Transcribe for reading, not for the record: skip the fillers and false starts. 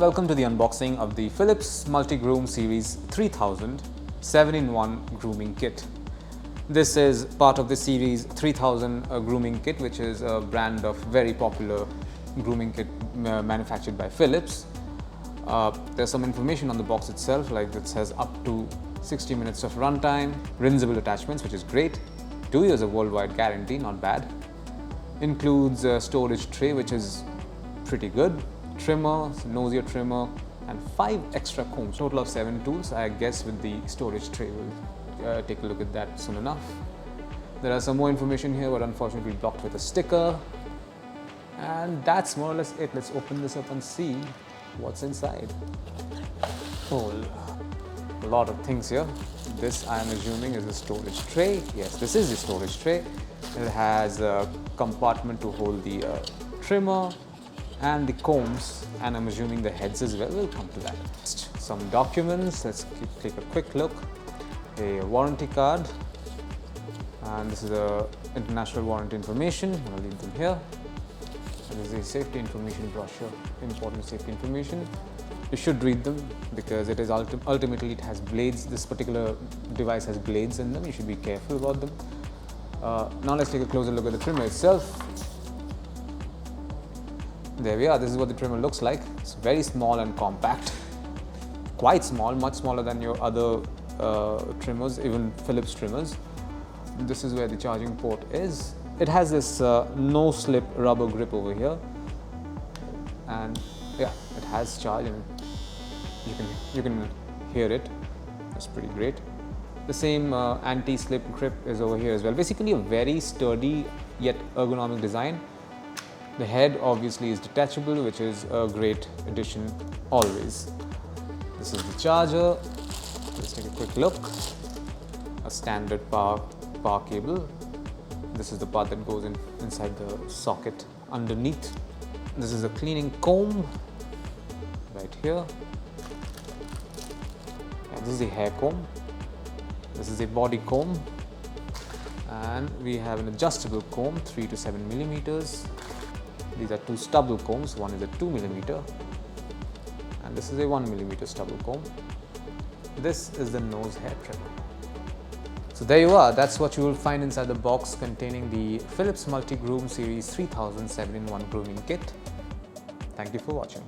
welcome to the unboxing of the Philips Multi Groom Series 3000 7-in-1 Grooming Kit. This is part of the Series 3000 Grooming Kit, which is a brand of very popular grooming kit manufactured by Philips. There's some information on the box itself, like it says up to 60 minutes of runtime, rinsable attachments, which is great, 2 years of worldwide guarantee, not bad. Includes a storage tray, which is pretty good, trimmer, nosier trimmer, and 5 extra combs, total of 7 tools. I guess with the storage tray, we'll take a look at that soon enough. There are some more information here, but unfortunately blocked with a sticker. And that's more or less it. Let's open this up and see what's inside. Oh, a lot of things here. This, I am assuming, is a storage tray. Yes, this is the storage tray. It has a compartment to hold the trimmer and the combs, and I'm assuming the heads as well. We'll come to that. Some documents. Let's take a quick look. A warranty card, and this is a international warranty information. I'll leave them here. And this is a safety information brochure, important safety information. You should read them because it is ultimately it has blades. This particular device has blades in them. You should be careful about them. Now let's take a closer look at the trimmer itself. There we are. This is what the trimmer looks like. It's very small and compact. Quite small, much smaller than your other trimmers, even Philips trimmers. This is where the charging port is. It has this no-slip rubber grip over here, and yeah, it has charge, and you can hear it. That's pretty great. The same anti-slip grip is over here as well. Basically, a very sturdy yet ergonomic design. The head obviously is detachable, which is a great addition always. This is the charger. Let's take a quick look. A standard power cable. This is the part that goes inside the socket underneath. This is a cleaning comb right here. And this is a hair comb. This is a body comb. And we have an adjustable comb, 3 to 7 millimeters. These are 2 stubble combs. One is a 2 millimeter, and this is a 1 millimeter stubble comb. This is the nose hair trimmer. So there you are. That's what you will find inside the box containing the Philips Multi Groom Series 3000 7-in-1 Grooming Kit. Thank you for watching.